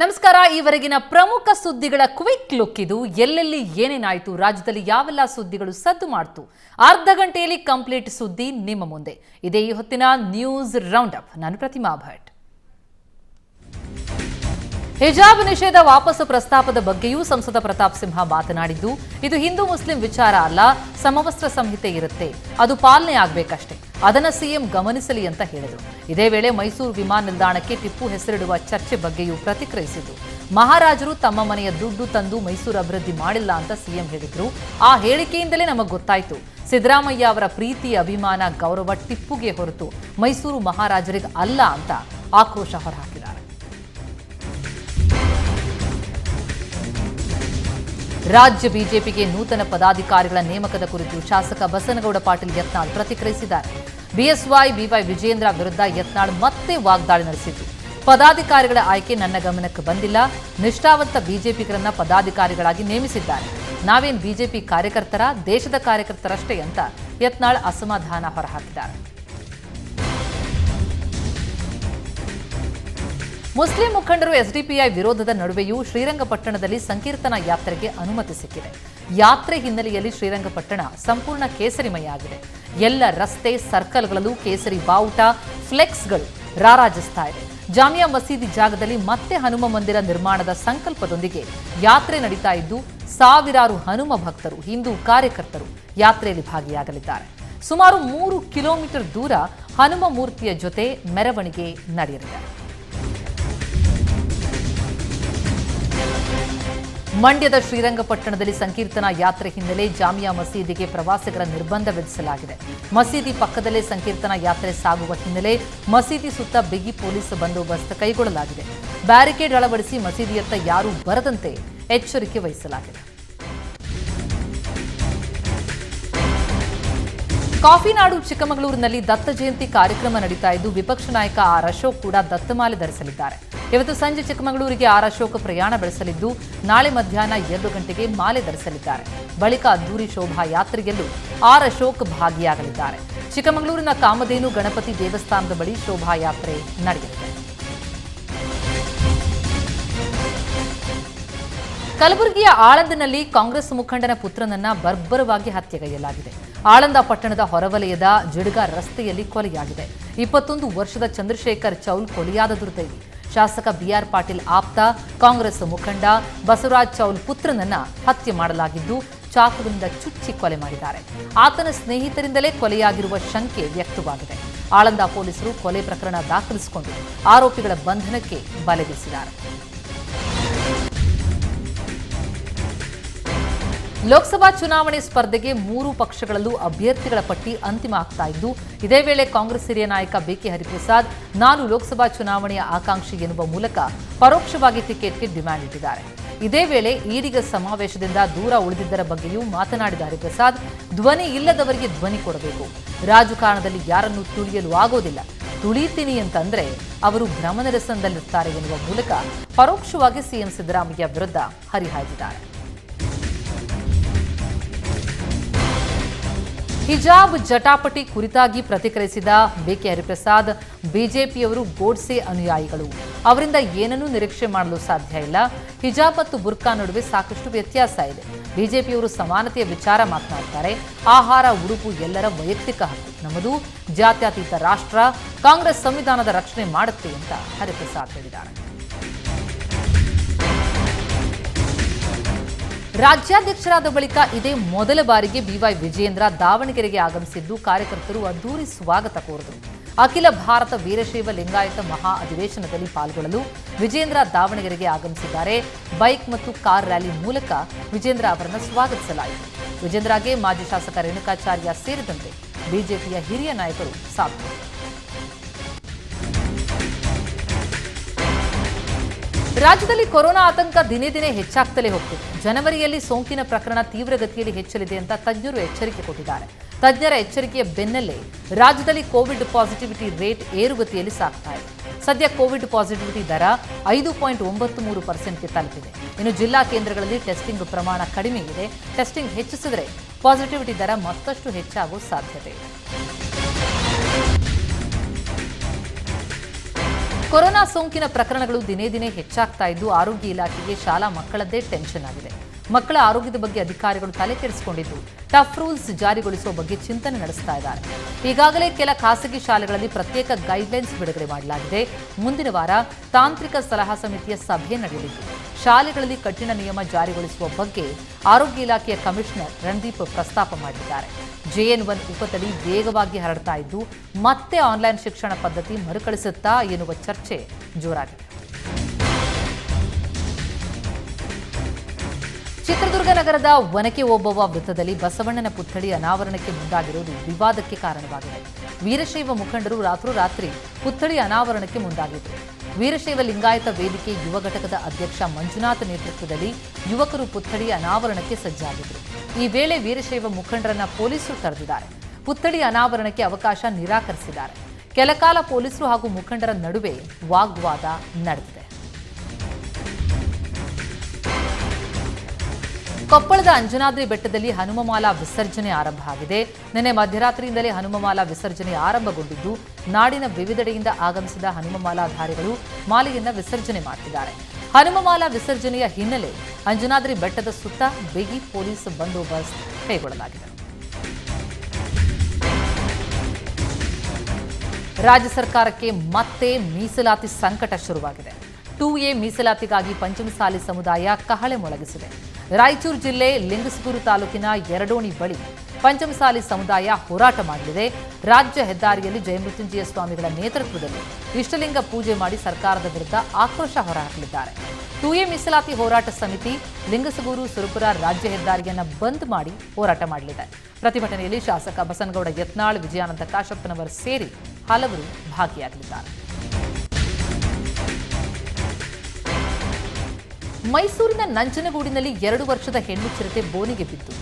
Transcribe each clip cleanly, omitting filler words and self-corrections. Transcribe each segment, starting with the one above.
ನಮಸ್ಕಾರ. ಈವರೆಗಿನ ಪ್ರಮುಖ ಸುದ್ದಿಗಳ ಕ್ವಿಕ್ ಲುಕ್ ಇದು. ಎಲ್ಲೆಲ್ಲಿ ಏನೇನಾಯಿತು, ರಾಜ್ಯದಲ್ಲಿ ಯಾವೆಲ್ಲ ಸುದ್ದಿಗಳು ಸದ್ದು ಮಾಡ್ತು, ಅರ್ಧ ಗಂಟೆಯಲ್ಲಿ ಕಂಪ್ಲೀಟ್ ಸುದ್ದಿ ನಿಮ್ಮ ಮುಂದೆ. ಇದೇ ಈ ಹೊತ್ತಿನ ನ್ಯೂಸ್ ರೌಂಡ್ ಅಪ್. ನಾನು ಪ್ರತಿಮಾ ಭಟ್. ಹಿಜಾಬ್ ನಿಷೇಧ ವಾಪಸ್ ಪ್ರಸ್ತಾಪದ ಬಗ್ಗೆಯೂ ಸಂಸದ ಪ್ರತಾಪ್ ಸಿಂಹ ಮಾತನಾಡಿದ್ದು, ಇದು ಹಿಂದೂ ಮುಸ್ಲಿಂ ವಿಚಾರ ಅಲ್ಲ, ಸಮವಸ್ತ್ರ ಸಂಹಿತೆ ಇರುತ್ತೆ, ಅದು ಪಾಲನೆ ಆಗಬೇಕಷ್ಟೇ, ಅದನ್ನು ಸಿಎಂ ಗಮನಿಸಲಿ ಅಂತ ಹೇಳಿದರು. ಇದೇ ವೇಳೆ ಮೈಸೂರು ವಿಮಾನ ನಿಲ್ದಾಣಕ್ಕೆ ಟಿಪ್ಪು ಹೆಸರಿಡುವ ಚರ್ಚೆ ಬಗ್ಗೆಯೂ ಪ್ರತಿಕ್ರಿಯಿಸಿದ್ದು, ಮಹಾರಾಜರು ತಮ್ಮ ಮನೆಯ ದುಡ್ಡು ತಂದು ಮೈಸೂರು ಅಭಿವೃದ್ಧಿ ಮಾಡಿಲ್ಲ ಅಂತ ಸಿಎಂ ಹೇಳಿದ್ರು. ಆ ಹೇಳಿಕೆಯಿಂದಲೇ ನಮಗೆ ಗೊತ್ತಾಯಿತು, ಸಿದ್ದರಾಮಯ್ಯ ಅವರ ಪ್ರೀತಿ, ಅಭಿಮಾನ, ಗೌರವ ಟಿಪ್ಪುಗೆ ಹೊರತು ಮೈಸೂರು ಮಹಾರಾಜರಿಗೆ ಅಲ್ಲ ಅಂತ ಆಕ್ರೋಶ ಹೊರಹಾಕಿದ್ದಾರೆ. ರಾಜ್ಯ ಬಿಜೆಪಿಗೆ ನೂತನ ಪದಾಧಿಕಾರಿಗಳ ನೇಮಕದ ಕುರಿತು ಶಾಸಕ ಬಸನಗೌಡ ಪಾಟೀಲ್ ಯತ್ನಾಳ್ ಪ್ರತಿಕ್ರಿಯಿಸಿದ್ದಾರೆ. ಬಿಎಸ್ವೈ ಬಿವೈ ವಿಜೇಂದ್ರ ವಿರುದ್ಧ ಯತ್ನಾಳ್ ಮತ್ತೆ ವಾಗ್ದಾಳಿ ನಡೆಸಿದ್ದು, ಪದಾಧಿಕಾರಿಗಳ ಆಯ್ಕೆ ನನ್ನ ಗಮನಕ್ಕೆ ಬಂದಿಲ್ಲ, ನಿಷ್ಠಾವಂತ ಬಿಜೆಪಿಗರನ್ನ ಪದಾಧಿಕಾರಿಗಳಾಗಿ ನೇಮಿಸಿದ್ದಾರೆ, ನಾವೇನ್ ಬಿಜೆಪಿ ಕಾರ್ಯಕರ್ತರ, ದೇಶದ ಕಾರ್ಯಕರ್ತರಷ್ಟೇ ಅಂತ ಯತ್ನಾಳ್ ಅಸಮಾಧಾನ ಹೊರಹಾಕಿದ್ದಾರೆ. ಮುಸ್ಲಿಂ ಮುಖಂಡರು ಎಸ್ಡಿಪಿಐ ವಿರೋಧದ ನಡುವೆಯೂ ಶ್ರೀರಂಗಪಟ್ಟಣದಲ್ಲಿ ಸಂಕೀರ್ತನಾ ಯಾತ್ರೆಗೆ ಅನುಮತಿ ಸಿಕ್ಕಿದೆ. ಯಾತ್ರೆ ಹಿನ್ನೆಲೆಯಲ್ಲಿ ಶ್ರೀರಂಗಪಟ್ಟಣ ಸಂಪೂರ್ಣ ಕೇಸರಿಮಯ ಆಗಿದೆ. ಎಲ್ಲ ರಸ್ತೆ, ಸರ್ಕಲ್ಗಳಲ್ಲೂ ಕೇಸರಿ ಬಾವುಟ, ಫ್ಲೆಕ್ಸ್ಗಳು ರಾರಾಜಿಸ್ತಾ ಇದೆ. ಜಾಮಿಯಾ ಮಸೀದಿ ಜಾಗದಲ್ಲಿ ಮತ್ತೆ ಹನುಮ ಮಂದಿರ ನಿರ್ಮಾಣದ ಸಂಕಲ್ಪದೊಂದಿಗೆ ಯಾತ್ರೆ ನಡೀತಾ ಇದ್ದು, ಸಾವಿರಾರು ಹನುಮ ಭಕ್ತರು, ಹಿಂದೂ ಕಾರ್ಯಕರ್ತರು ಯಾತ್ರೆಯಲ್ಲಿ ಭಾಗಿಯಾಗಲಿದ್ದಾರೆ. ಸುಮಾರು 3 ಕಿಲೋಮೀಟರ್ ದೂರ ಹನುಮ ಮೂರ್ತಿಯ ಜೊತೆ ಮೆರವಣಿಗೆ ನಡೆಯಲಿದೆ. ಮಂಡ್ಯದ ಶ್ರೀರಂಗಪಟ್ಟಣದಲ್ಲಿ ಸಂಕೀರ್ತನಾ ಯಾತ್ರೆ ಹಿನ್ನೆಲೆ ಜಾಮಿಯಾ ಮಸೀದಿಗೆ ಪ್ರವಾಸಿಗರ ನಿರ್ಬಂಧ ವಿಧಿಸಲಾಗಿದೆ. ಮಸೀದಿ ಪಕ್ಕದಲ್ಲೇ ಸಂಕೀರ್ತನಾ ಯಾತ್ರೆ ಸಾಗುವ ಹಿನ್ನೆಲೆ ಮಸೀದಿ ಸುತ್ತ ಬಿಗಿ ಪೊಲೀಸ್ ಬಂದೋಬಸ್ತ್ ಕೈಗೊಳ್ಳಲಾಗಿದೆ. ಬ್ಯಾರಿಕೇಡ್ ಅಳವಡಿಸಿ ಮಸೀದಿಯತ್ತ ಯಾರೂ ಬರದಂತೆ ಎಚ್ಚರಿಕೆ ವಹಿಸಲಾಗಿದೆ. ಕಾಫಿನಾಡು ಚಿಕ್ಕಮಗಳೂರಿನಲ್ಲಿ ದತ್ತ ಜಯಂತಿ ಕಾರ್ಯಕ್ರಮ ನಡೀತಾ ಇದ್ದು, ವಿಪಕ್ಷ ನಾಯಕ ಆರ್ ಅಶೋಕ್ ಕೂಡ ದತ್ತಮಾಲೆ ಧರಿಸಲಿದ್ದಾರೆ. ಇವತ್ತು ಸಂಜೆ ಚಿಕ್ಕಮಗಳೂರಿಗೆ ಆರ್ ಅಶೋಕ್ ಪ್ರಯಾಣ ಬೆಳೆಸಲಿದ್ದು, ನಾಳೆ ಮಧ್ಯಾಹ್ನ 2 ಗಂಟೆಗೆ ಮಾಲೆ ಧರಿಸಲಿದ್ದಾರೆ. ಬಳಿಕ ಅದ್ದೂರಿ ಶೋಭಾ ಯಾತ್ರೆಯಲ್ಲೂ ಆರ್ ಅಶೋಕ್ ಭಾಗಿಯಾಗಲಿದ್ದಾರೆ. ಚಿಕ್ಕಮಗಳೂರಿನ ಕಾಮಧೇನು ಗಣಪತಿ ದೇವಸ್ಥಾನದ ಬಳಿ ಶೋಭಾಯಾತ್ರೆ ನಡೆಯಲಿದೆ. ಕಲಬುರಗಿಯ ಆಳಂದನಲ್ಲಿ ಕಾಂಗ್ರೆಸ್ ಮುಖಂಡನ ಪುತ್ರನನ್ನ ಬರ್ಬರವಾಗಿ ಹತ್ಯೆಗೈಯಲಾಗಿದೆ. ಆಳಂದ ಪಟ್ಟಣದ ಹೊರವಲಯದ ಜಿಡ್ಗ ರಸ್ತೆಯಲ್ಲಿ ಕೊಲೆಯಾಗಿದೆ. 21 ವರ್ಷದ ಚಂದ್ರಶೇಖರ್ ಚೌಲ್ ಕೊಲೆಯಾದ ದುರ್ದೈವಿ. ಶಾಸಕ ಬಿಆರ್ ಪಾಟೀಲ್ ಆಪ್ತ, ಕಾಂಗ್ರೆಸ್ ಮುಖಂಡ ಬಸವರಾಜ್ ಚೌಲ್ ಪುತ್ರನನ್ನ ಹತ್ಯೆ ಮಾಡಲಾಗಿದ್ದು, ಚಾಕುವಿನಿಂದ ಚುಚ್ಚಿ ಕೊಲೆ ಮಾಡಿದ್ದಾರೆ. ಆತನ ಸ್ನೇಹಿತರಿಂದಲೇ ಕೊಲೆಯಾಗಿರುವ ಶಂಕೆ ವ್ಯಕ್ತವಾಗಿದೆ. ಆಳಂದ ಪೊಲೀಸರು ಕೊಲೆ ಪ್ರಕರಣ ದಾಖಲಿಸಿಕೊಂಡು ಆರೋಪಿಗಳ ಬಂಧನಕ್ಕೆ ಬಲೆ ಬೀಸಿದ್ದಾರೆ. ಲೋಕಸಭಾ ಚುನಾವಣೆ ಸ್ಪರ್ಧೆಗೆ 3 ಪಕ್ಷಗಳಲ್ಲೂ ಅಭ್ಯರ್ಥಿಗಳ ಪಟ್ಟಿ ಅಂತಿಮ ಆಗ್ತಾ ಇದ್ದು, ಇದೇ ವೇಳೆ ಕಾಂಗ್ರೆಸ್ ಹಿರಿಯ ನಾಯಕ ಬಿಕೆ ಹರಿಪ್ರಸಾದ್, ನಾನು ಲೋಕಸಭಾ ಚುನಾವಣೆಯ ಆಕಾಂಕ್ಷಿ ಎನ್ನುವ ಮೂಲಕ ಪರೋಕ್ಷವಾಗಿ ಟಿಕೆಟ್ಗೆ ಡಿಮ್ಯಾಂಡ್ ಇಟ್ಟಿದ್ದಾರೆ. ಇದೇ ವೇಳೆ ಈಡಿಗ ಸಮಾವೇಶದಿಂದ ದೂರ ಉಳಿದಿದ್ದರ ಬಗ್ಗೆಯೂ ಮಾತನಾಡಿದ ಹರಿಪ್ರಸಾದ್, ಧ್ವನಿ ಇಲ್ಲದವರಿಗೆ ಧ್ವನಿ ಕೊಡಬೇಕು, ರಾಜಕಾರಣದಲ್ಲಿ ಯಾರನ್ನೂ ತುಳಿಯಲು ಆಗೋದಿಲ್ಲ, ತುಳಿತೀನಿ ಅಂತಂದ್ರೆ ಅವರು ಭ್ರಮನಿರಸನದಲ್ಲಿರ್ತಾರೆ ಎನ್ನುವ ಮೂಲಕ ಪರೋಕ್ಷವಾಗಿ ಸಿಎಂ ಸಿದ್ದರಾಮಯ್ಯ ವಿರುದ್ಧ ಹರಿಹಾಯ್ದಿದ್ದಾರೆ. ಹಿಜಾಬ್ ಜಟಾಪಟಿ ಕುರಿತಾಗಿ ಪ್ರತಿಕ್ರಿಯಿಸಿದ ಬಿಕೆ ಹರಿಪ್ರಸಾದ್, ಬಿಜೆಪಿಯವರು ಗೋಡ್ಸೆ ಅನುಯಾಯಿಗಳು, ಅವರಿಂದ ಏನನ್ನೂ ನಿರೀಕ್ಷೆ ಮಾಡಲು ಸಾಧ್ಯ ಇಲ್ಲ. ಹಿಜಾಬ್ ಮತ್ತು ಬುರ್ಕಾ ನಡುವೆ ಸಾಕಷ್ಟು ವ್ಯತ್ಯಾಸ ಇದೆ. ಬಿಜೆಪಿಯವರು ಸಮಾನತೆಯ ವಿಚಾರ ಮಾತನಾಡ್ತಾರೆ. ಆಹಾರ, ಉಡುಪು ಎಲ್ಲರ ವೈಯಕ್ತಿಕ ಹಕ್ಕು, ನಮ್ಮದು ಜಾತ್ಯತೀತ ರಾಷ್ಟ್ರ, ಕಾಂಗ್ರೆಸ್ ಸಂವಿಧಾನದ ರಕ್ಷಣೆ ಮಾಡುತ್ತೆ ಅಂತ ಹರಿಪ್ರಸಾದ್ ಹೇಳಿದ್ದಾರೆ. ರಾಜ್ಯಾಧ್ಯಕ್ಷರಾದ ಬಳಿಕ ಇದೇ ಮೊದಲ ಬಾರಿಗೆ ಬಿವೈ ವಿಜೇಂದ್ರ ದಾವಣಗೆರೆಗೆ ಆಗಮಿಸಿದ್ದು, ಕಾರ್ಯಕರ್ತರು ಅದ್ದೂರಿ ಸ್ವಾಗತ ಕೋರಿದರು. ಅಖಿಲ ಭಾರತ ವೀರಶೈವ ಲಿಂಗಾಯತ ಮಹಾ ಅಧಿವೇಶನದಲ್ಲಿ ಪಾಲ್ಗೊಳ್ಳಲು ವಿಜೇಂದ್ರ ದಾವಣಗೆರೆಗೆ ಆಗಮಿಸಿದ್ದಾರೆ. ಬೈಕ್ ಮತ್ತು ಕಾರ್ ರ್ಯಾಲಿ ಮೂಲಕ ವಿಜೇಂದ್ರ ಅವರನ್ನು ಸ್ವಾಗತಿಸಲಾಯಿತು. ವಿಜೇಂದ್ರಗೆ ಮಾಜಿ ಶಾಸಕ ರೇಣುಕಾಚಾರ್ಯ ಸೇರಿದಂತೆ ಬಿಜೆಪಿಯ ಹಿರಿಯ ನಾಯಕರು ಸಾಥ್. ರಾಜ್ಯದಲ್ಲಿ ಕೊರೋನಾ ಆತಂಕ ದಿನೇ ದಿನೇ ಹೆಚ್ಚಾಗ್ತಲೇ ಹೋಗ್ತಿದೆ. ಜನವರಿಯಲ್ಲಿ ಸೋಂಕಿನ ಪ್ರಕರಣ ತೀವ್ರಗತಿಯಲ್ಲಿ ಹೆಚ್ಚಲಿದೆ ಅಂತ ತಜ್ಞರು ಎಚ್ಚರಿಕೆ ಕೊಟ್ಟಿದ್ದಾರೆ. ತಜ್ಞರ ಎಚ್ಚರಿಕೆಯ ಬೆನ್ನಲ್ಲೇ ರಾಜ್ಯದಲ್ಲಿ ಕೋವಿಡ್ ಪಾಸಿಟಿವಿಟಿ ರೇಟ್ ಏರುಗತಿಯಲ್ಲಿ ಸಾಗ್ತಾ ಇದೆ. ಸದ್ಯ ಕೋವಿಡ್ ಪಾಸಿಟಿವಿಟಿ ದರ 5.93%ಗೆ ತಲುಪಿದೆ. ಇನ್ನು ಜಿಲ್ಲಾ ಕೇಂದ್ರಗಳಲ್ಲಿ ಟೆಸ್ಟಿಂಗ್ ಪ್ರಮಾಣ ಕಡಿಮೆ ಇದೆ. ಟೆಸ್ಟಿಂಗ್ ಹೆಚ್ಚಿಸಿದರೆ ಪಾಸಿಟಿವಿಟಿ ದರ ಮತ್ತಷ್ಟು ಹೆಚ್ಚಾಗುವ ಸಾಧ್ಯತೆ ಇದೆ. ಕೊರೋನಾ ಸೋಂಕಿನ ಪ್ರಕರಣಗಳು ದಿನೇ ದಿನೇ ಹೆಚ್ಚಾಗ್ತಾ ಇದ್ದು ಆರೋಗ್ಯ ಇಲಾಖೆಗೆ ಶಾಲಾ ಮಕ್ಕಳದ್ದೇ ಟೆನ್ಷನ್ ಆಗಿದೆ. ಮಕ್ಕಳ ಆರೋಗ್ಯದ ಬಗ್ಗೆ ಅಧಿಕಾರಿಗಳು ತಲೆ ಕೆಡಿಸಿಕೊಂಡಿದ್ದು ಟಫ್ ರೂಲ್ಸ್ ಜಾರಿಗೊಳಿಸುವ ಬಗ್ಗೆ ಚಿಂತನೆ ನಡೆಸ್ತಾ ಇದ್ದಾರೆ. ಈಗಾಗಲೇ ಕೆಲ ಖಾಸಗಿ ಶಾಲೆಗಳಲ್ಲಿ ಪ್ರತ್ಯೇಕ ಗೈಡ್ಲೈನ್ಸ್ ಬಿಡುಗಡೆ ಮಾಡಲಾಗಿದೆ. ಮುಂದಿನ ವಾರ ತಾಂತ್ರಿಕ ಸಲಹಾ ಸಮಿತಿಯ ಸಭೆ ನಡೆಯಲಿದ್ದು ಶಾಲೆಗಳಲ್ಲಿ ಕಠಿಣ ನಿಯಮ ಜಾರಿಗೊಳಿಸುವ ಬಗ್ಗೆ ಆರೋಗ್ಯ ಇಲಾಖೆಯ ಕಮಿಷನರ್ ರಣದೀಪ್ ಪ್ರಸ್ತಾಪ ಮಾಡಿದ್ದಾರೆ. JN1 ಉಪತಳಿ ವೇಗವಾಗಿ ಹರಡ್ತಾ ಇದ್ದು ಮತ್ತೆ ಆನ್ಲೈನ್ ಶಿಕ್ಷಣ ಪದ್ಧತಿ ಮರುಕಳಿಸುತ್ತಾ ಎನ್ನುವ ಚರ್ಚೆ ಜೋರಾಗಿದೆ. ಚಿತ್ರದುರ್ಗ ನಗರದ ಒನಕೆ ಓಬವ್ವ ವೃತ್ತದಲ್ಲಿ ಬಸವಣ್ಣನ ಪುತ್ಥಳಿ ಅನಾವರಣಕ್ಕೆ ಮುಂದಾಗಿರುವುದು ವಿವಾದಕ್ಕೆ ಕಾರಣವಾಗಿದೆ. ವೀರಶೈವ ಮುಖಂಡರು ರಾತ್ರೋರಾತ್ರಿ ಪುತ್ಥಳಿ ಅನಾವರಣಕ್ಕೆ ಮುಂದಾಗಿದ್ದರು. ವೀರಶೈವ ಲಿಂಗಾಯತ ವೇದಿಕೆ ಯುವ ಘಟಕದ ಅಧ್ಯಕ್ಷ ಮಂಜುನಾಥ್ ನೇತೃತ್ವದಲ್ಲಿ ಯುವಕರು ಪುತ್ಥಳಿ ಅನಾವರಣಕ್ಕೆ ಸಜ್ಜಾಗಿದ್ದರು. ಈ ವೇಳೆ ವೀರಶೈವ ಮುಖಂಡರನ್ನ ಪೊಲೀಸರು ತಡೆದಿದ್ದಾರೆ. ಪುತ್ಥಳಿ ಅನಾವರಣಕ್ಕೆ ಅವಕಾಶ ನಿರಾಕರಿಸಿದ್ದಾರೆ. ಕೆಲಕಾಲ ಪೊಲೀಸರು ಹಾಗೂ ಮುಖಂಡರ ನಡುವೆ ವಾಗ್ವಾದ ನಡೆದಿದೆ. ಕೊಪ್ಪಳದ ಅಂಜನಾದ್ರಿ ಬೆಟ್ಟದಲ್ಲಿ ಹನುಮಮಾಲಾ ವಿಸರ್ಜನೆ ಆರಂಭ ಆಗಿದೆ. ನಿನ್ನೆ ಮಧ್ಯರಾತ್ರಿಯಿಂದಲೇ ಹನುಮಮಾಲಾ ವಿಸರ್ಜನೆ ಆರಂಭಗೊಂಡಿದ್ದು ನಾಡಿನ ವಿವಿಧೆಡೆಯಿಂದ ಆಗಮಿಸಿದ ಹನುಮಮಾಲಾಧಾರಿಗಳು ಮಾಲೆಯನ್ನ ವಿಸರ್ಜನೆ ಮಾಡುತ್ತಿದ್ದಾರೆ. ಹನುಮಮಾಲಾ ವಿಸರ್ಜನೆಯ ಹಿನ್ನೆಲೆ ಅಂಜನಾದ್ರಿ ಬೆಟ್ಟದ ಸುತ್ತ ಬಿಗಿ ಪೊಲೀಸ್ ಬಂದೋಬಸ್ತ್ ಕೈಗೊಳ್ಳಲಾಗಿದೆ. ರಾಜ್ಯ ಸರ್ಕಾರಕ್ಕೆ ಮತ್ತೆ ಮೀಸಲಾತಿ ಸಂಕಟ ಶುರುವಾಗಿದೆ. 2A ಮೀಸಲಾತಿಗಾಗಿ ಪಂಚಮಸಾಲಿ ಸಮುದಾಯ ಕಹಳೆ ಮೊಳಗಿಸಿದೆ. ರಾಯಚೂರು ಜಿಲ್ಲೆ ಲಿಂಗಸಗೂರು ತಾಲೂಕಿನ ಯರಡೋಣಿ ಬಳಿ ಪಂಚಮಸಾಲಿ ಸಮುದಾಯ ಹೋರಾಟ ಮಾಡಲಿದೆ. ರಾಜ್ಯ ಹೆದ್ದಾರಿಯಲ್ಲಿ ಜಯಮೃತ್ಯುಂಜಯ ಸ್ವಾಮಿಗಳ ನೇತೃತ್ವದಲ್ಲಿ ಇಷ್ಟಲಿಂಗ ಪೂಜೆ ಮಾಡಿ ಸರ್ಕಾರದ ವಿರುದ್ಧ ಆಕ್ರೋಶ ಹೊರಹಾಕಲಿದ್ದಾರೆ. 2A ಮೀಸಲಾತಿ ಹೋರಾಟ ಸಮಿತಿ ಲಿಂಗಸಗೂರು ಸುರಪುರ ರಾಜ್ಯ ಹೆದ್ದಾರಿಯನ್ನು ಬಂದ್ ಮಾಡಿ ಹೋರಾಟ ಮಾಡಲಿದೆ. ಪ್ರತಿಭಟನೆಯಲ್ಲಿ ಶಾಸಕ ಬಸನಗೌಡ ಯತ್ನಾಳ್, ವಿಜಯಾನಂದ ಕಾಶಪ್ಪನವರು ಸೇರಿ ಹಲವರು ಭಾಗಿಯಾಗಲಿದ್ದಾರೆ. ಮೈಸೂರಿನ ನಂಜನಗೂಡಿನಲ್ಲಿ 2 ವರ್ಷದ ಹೆಣ್ಣು ಚಿರತೆ ಬೋನಿಗೆ ಬಿದ್ದು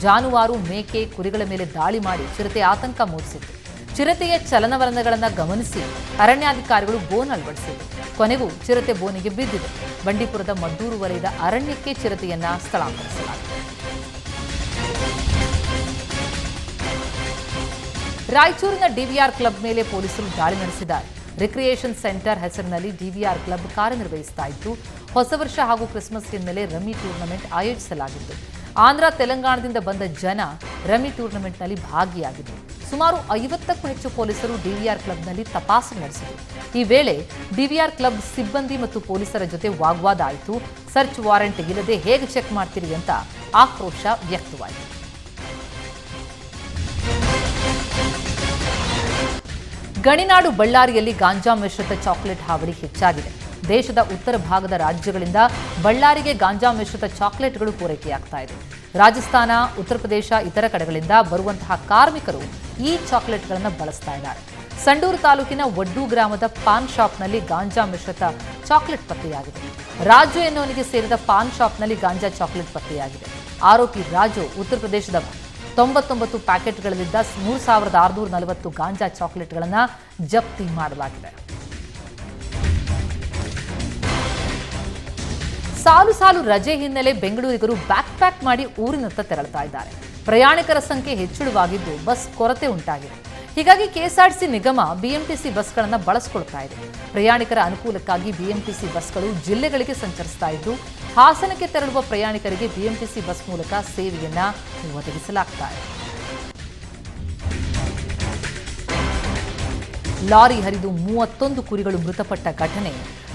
ಜಾನುವಾರು, ಮೇಕೆ, ಕುರಿಗಳ ಮೇಲೆ ದಾಳಿ ಮಾಡಿ ಚಿರತೆ ಆತಂಕ ಮೂಡಿಸಿತ್ತು. ಚಿರತೆಯ ಚಲನವಲನಗಳನ್ನು ಗಮನಿಸಿ ಅರಣ್ಯಾಧಿಕಾರಿಗಳು ಬೋನ್ ಅಳವಡಿಸಿದರು. ಕೊನೆಗೂ ಚಿರತೆ ಬೋನಿಗೆ ಬಿದ್ದಿದೆ. ಬಂಡೀಪುರದ ಮದ್ದೂರು ವಲಯದ ಅರಣ್ಯಕ್ಕೆ ಚಿರತೆಯನ್ನ ಸ್ಥಳಾಂತರಿಸಲಾಗಿದೆ. ರಾಯಚೂರಿನ DVR ಕ್ಲಬ್ ಮೇಲೆ ಪೊಲೀಸರು ದಾಳಿ ನಡೆಸಿದ್ದಾರೆ. ರಿಕ್ರಿಯೇಷನ್ ಸೆಂಟರ್ ಹೆಸರಿನಲ್ಲಿ DVR ಕ್ಲಬ್ ಕಾರ್ಯನಿರ್ವಹಿಸ್ತಾ ಇತ್ತು. ಹೊಸ ವರ್ಷ ಹಾಗೂ ಕ್ರಿಸ್ಮಸ್ ಹಿನ್ನೆಲೆ ರಮ್ಮಿ ಟೂರ್ನಮೆಂಟ್ ಆಯೋಜಿಸಲಾಗಿತ್ತು. ಆಂಧ್ರ, ತೆಲಂಗಾಣದಿಂದ ಬಂದ ಜನ ರಮ್ಮಿ ಟೂರ್ನಮೆಂಟ್ನಲ್ಲಿ ಭಾಗಿಯಾಗಿದ್ದರು. ಸುಮಾರು 50ಕ್ಕೂ ಹೆಚ್ಚು ಪೊಲೀಸರು DVR ಕ್ಲಬ್ನಲ್ಲಿ ತಪಾಸಣೆ ನಡೆಸಿದರು. ಈ ವೇಳೆ DVR ಕ್ಲಬ್ ಸಿಬ್ಬಂದಿ ಮತ್ತು ಪೊಲೀಸರ ಜೊತೆ ವಾಗ್ವಾದ ಆಯಿತು. ಸರ್ಚ್ ವಾರೆಂಟ್ ಇಲ್ಲದೆ ಹೇಗೆ ಚೆಕ್ ಮಾಡ್ತೀರಿ ಅಂತ ಆಕ್ರೋಶ ವ್ಯಕ್ತವಾಯಿತು. ಗಣಿನಾಡು ಬಳ್ಳಾರಿಯಲ್ಲಿ ಗಾಂಜಾ ಮಿಶ್ರಿತ ಚಾಕ್ಲೇಟ್ ಹಾವಳಿ ಹೆಚ್ಚಾಗಿದೆ. ದೇಶದ ಉತ್ತರ ಭಾಗದ ರಾಜ್ಯಗಳಿಂದ ಬಳ್ಳಾರಿಗೆ ಗಾಂಜಾ ಮಿಶ್ರಿತ ಚಾಕ್ಲೇಟ್ಗಳು ಪೂರೈಕೆಯಾಗ್ತಾ ಇದೆ. ರಾಜಸ್ಥಾನ, ಉತ್ತರ ಪ್ರದೇಶ ಇತರ ಕಡೆಗಳಿಂದ ಬರುವಂತಹ ಕಾರ್ಮಿಕರು ಈ ಚಾಕ್ಲೇಟ್ಗಳನ್ನು ಬಳಸ್ತಾ ಇದ್ದಾರೆ. ಸಂಡೂರು ತಾಲೂಕಿನ ವಡ್ಡು ಗ್ರಾಮದ ಪಾನ್ ಶಾಪ್ನಲ್ಲಿ ಗಾಂಜಾ ಮಿಶ್ರಿತ ಚಾಕ್ಲೇಟ್ ಪತ್ತೆಯಾಗಿದೆ. ರಾಜು ಎನ್ನುವನಿಗೆ ಸೇರಿದ ಪಾನ್ ಶಾಪ್ನಲ್ಲಿ ಗಾಂಜಾ ಚಾಕ್ಲೇಟ್ ಪತ್ತೆಯಾಗಿದೆ. ಆರೋಪಿ ರಾಜು ಉತ್ತರ ಪ್ರದೇಶದವ. 99 ಪ್ಯಾಕೆಟ್ಗಳಲ್ಲಿದ್ದ 3640 ಗಾಂಜಾ ಚಾಕ್ಲೇಟ್ಗಳನ್ನು ಜಪ್ತಿ ಮಾಡಲಾಗಿದೆ. ಸಾಲು ಸಾಲು ರಜೆ ಹಿನ್ನೆಲೆ ಬೆಂಗಳೂರಿಗರು ಬ್ಯಾಕ್ ಪ್ಯಾಕ್ ಮಾಡಿ ಊರಿನತ್ತ ತೆರಳುತ್ತಾ ಇದ್ದಾರೆ. ಪ್ರಯಾಣಿಕರ ಸಂಖ್ಯೆ ಹೆಚ್ಚಳವಾಗಿದ್ದು ಬಸ್ ಕೊರತೆ ಉಂಟಾಗಿದೆ. ಹೀಗಾಗಿ ಕೆಎಸ್ಆರ್ಟಿಸಿ ನಿಗಮ BMTC ಬಸ್ಗಳನ್ನು ಬಳಸಿಕೊಳ್ತಾ ಇದೆ. ಪ್ರಯಾಣಿಕರ ಅನುಕೂಲಕ್ಕಾಗಿ BMTC ಬಸ್ಗಳು ಜಿಲ್ಲೆಗಳಿಗೆ ಸಂಚರಿಸ್ತಾ ಇದ್ದು ಹಾಸನಕ್ಕೆ ತೆರಳುವ ಪ್ರಯಾಣಿಕರಿಗೆ BMTC ಬಸ್ ಮೂಲಕ ಸೇವೆಯನ್ನ ಒದಗಿಸಲಾಗ್ತಾ ಇದೆ. ಲಾರಿ ಹರಿದು 31 ಕುರಿಗಳು ಮೃತಪಟ್ಟ ಘಟನೆ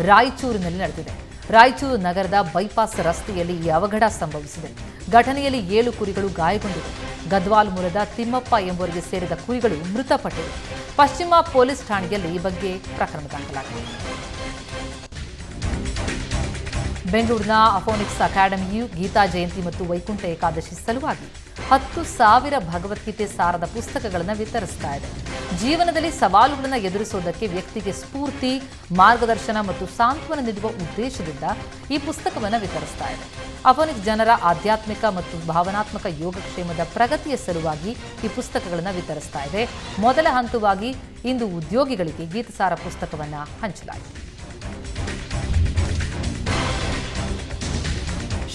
ರಾಯಚೂರಿನಲ್ಲಿ ನಡೆದಿದೆ. ರಾಯಚೂರು ನಗರದ ಬೈಪಾಸ್ ರಸ್ತೆಯಲ್ಲಿ ಈ ಅವಘಡ ಸಂಭವಿಸಿದೆ. ಘಟನೆಯಲ್ಲಿ 7 ಕುರಿಗಳು ಗಾಯಗೊಂಡಿವೆ. ಗದ್ವಾಲ್ ಮೂಲದ ತಿಮ್ಮಪ್ಪ ಎಂಬುವರಿಗೆ ಸೇರಿದ ಕುರಿಗಳು ಮೃತಪಟ್ಟಿವೆ. ಪಶ್ಚಿಮ ಪೊಲೀಸ್ ಠಾಣೆಯಲ್ಲಿ ಈ ಬಗ್ಗೆ ಪ್ರಕರಣ ದಾಖಲಾಗಿದೆ. ಬೆಂಗಳೂರಿನ ಅಫೋನಿಕ್ಸ್ ಅಕಾಡೆಮಿಯು ಗೀತಾ ಜಯಂತಿ ಮತ್ತು ವೈಕುಂಠ ಏಕಾದಶಿ ಸಲುವಾಗಿ 10,000 ಭಗವದ್ಗೀತೆ ಸಾರದ ಪುಸ್ತಕಗಳನ್ನು ವಿತರಿಸ್ತಾ ಇದೆ. ಜೀವನದಲ್ಲಿ ಸವಾಲುಗಳನ್ನು ಎದುರಿಸುವುದಕ್ಕೆ ವ್ಯಕ್ತಿಗೆ ಸ್ಫೂರ್ತಿ, ಮಾರ್ಗದರ್ಶನ ಮತ್ತು ಸಾಂತ್ವನ ನೀಡುವ ಉದ್ದೇಶದಿಂದ ಈ ಪುಸ್ತಕವನ್ನು ವಿತರಿಸ್ತಾ ಇದೆ. ಅಫೋನಿಕ್ಸ್ ಜನರ ಆಧ್ಯಾತ್ಮಿಕ ಮತ್ತು ಭಾವನಾತ್ಮಕ ಯೋಗಕ್ಷೇಮದ ಪ್ರಗತಿಯ ಸಲುವಾಗಿ ಈ ಪುಸ್ತಕಗಳನ್ನು ವಿತರಿಸ್ತಾ ಇದೆ. ಮೊದಲ ಹಂತವಾಗಿ ಇಂದು ಉದ್ಯೋಗಿಗಳಿಗೆ ಗೀತಸಾರ ಪುಸ್ತಕವನ್ನು ಹಂಚಲಾಯಿತು.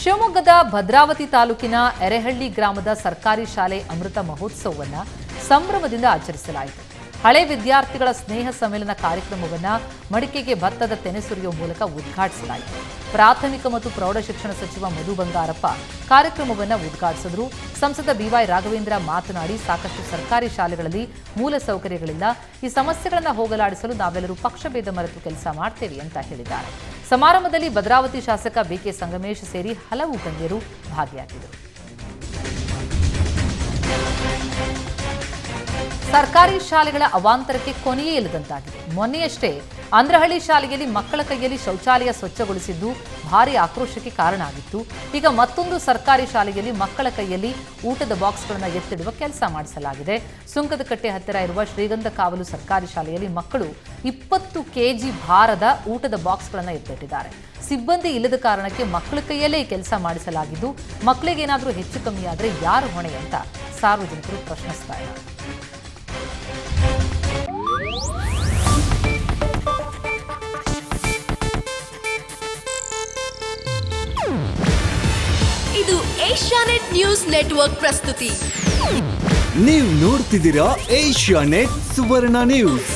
ಶಿವಮೊಗ್ಗದ ಭದ್ರಾವತಿ ತಾಲೂಕಿನ ಎರೆಹಳ್ಳಿ ಗ್ರಾಮದ ಸರ್ಕಾರಿ ಶಾಲೆ ಅಮೃತ ಮಹೋತ್ಸವವನ್ನು ಸಂಭ್ರಮದಿಂದ ಆಚರಿಸಲಾಯಿತು. ಹಳೆ ವಿದ್ಯಾರ್ಥಿಗಳ ಸ್ನೇಹ ಸಮ್ಮೇಳನ ಕಾರ್ಯಕ್ರಮವನ್ನು ಮಡಿಕೆಗೆ ಭತ್ತದ ತೆನೆ ಸುರಿಯುವ ಮೂಲಕ ಉದ್ಘಾಟಿಸಲಾಯಿತು. ಪ್ರಾಥಮಿಕ ಮತ್ತು ಪ್ರೌಢಶಿಕ್ಷಣ ಸಚಿವ ಮಧು ಬಂಗಾರಪ್ಪ ಕಾರ್ಯಕ್ರಮವನ್ನು ಉದ್ಘಾಟಿಸಿದರು. ಸಂಸದ ಬಿವೈ ರಾಘವೇಂದ್ರ ಮಾತನಾಡಿ, ಸಾಕಷ್ಟು ಸರ್ಕಾರಿ ಶಾಲೆಗಳಲ್ಲಿ ಮೂಲಸೌಕರ್ಯಗಳಿಲ್ಲ. ಈ ಸಮಸ್ಯೆಗಳನ್ನು ಹೋಗಲಾಡಿಸಲು ನಾವೆಲ್ಲರೂ ಪಕ್ಷಭೇದ ಮರೆತು ಕೆಲಸ ಮಾಡ್ತೇವೆ ಅಂತ ಹೇಳಿದ್ದಾರೆ. ಸಮಾರಂಭದಲ್ಲಿ ಭದ್ರಾವತಿ ಶಾಸಕ ಬಿಕೆ ಸಂಗಮೇಶ್ ಸೇರಿ ಹಲವು ಗಣ್ಯರು ಭಾಗಿಯಾಗಿದ್ದರು. ಸರ್ಕಾರಿ ಶಾಲೆಗಳ ಅವಾಂತರಕ್ಕೆ ಕೊನೆಯೇ ಇಲ್ಲದಂತಾಗಿದೆ. ಮೊನ್ನೆಯಷ್ಟೇ ಅಂದ್ರಹಳ್ಳಿ ಶಾಲೆಯಲ್ಲಿ ಮಕ್ಕಳ ಕೈಯಲ್ಲಿ ಶೌಚಾಲಯ ಸ್ವಚ್ಛಗೊಳಿಸಿದ್ದು ಭಾರಿ ಆಕ್ರೋಶಕ್ಕೆ ಕಾರಣ ಆಗಿತ್ತು. ಈಗ ಮತ್ತೊಂದು ಸರ್ಕಾರಿ ಶಾಲೆಯಲ್ಲಿ ಮಕ್ಕಳ ಕೈಯಲ್ಲಿ ಊಟದ ಬಾಕ್ಸ್ಗಳನ್ನು ಎತ್ತಿಡುವ ಕೆಲಸ ಮಾಡಿಸಲಾಗಿದೆ. ಸುಂಕದಕಟ್ಟೆ ಹತ್ತಿರ ಇರುವ ಶ್ರೀಗಂಧ ಕಾವಲು ಸರ್ಕಾರಿ ಶಾಲೆಯಲ್ಲಿ ಮಕ್ಕಳು 20 ಕೆಜಿ ಭಾರದ ಊಟದ ಬಾಕ್ಸ್ಗಳನ್ನು ಎತ್ತಿಟ್ಟಿದ್ದಾರೆ. ಸಿಬ್ಬಂದಿ ಇಲ್ಲದ ಕಾರಣಕ್ಕೆ ಮಕ್ಕಳ ಕೈಯಲ್ಲೇ ಕೆಲಸ ಮಾಡಿಸಲಾಗಿದ್ದು, ಮಕ್ಕಳಿಗೇನಾದರೂ ಹೆಚ್ಚು ಕಮ್ಮಿ ಆದರೆ ಯಾರು ಹೊಣೆ ಅಂತ ಸಾರ್ವಜನಿಕರು ಪ್ರಶ್ನಿಸ್ತಾ ಇದ್ದಾರೆ. ಇದು ಏಷ್ಯಾನೆಟ್ ನ್ಯೂಸ್ ನೆಟ್ವರ್ಕ್ ಪ್ರಸ್ತುತಿ. ನೀವು ನೋಡ್ತಿದ್ದೀರಾ ಏಷ್ಯಾನೆಟ್ ಸುವರ್ಣ ನ್ಯೂಸ್.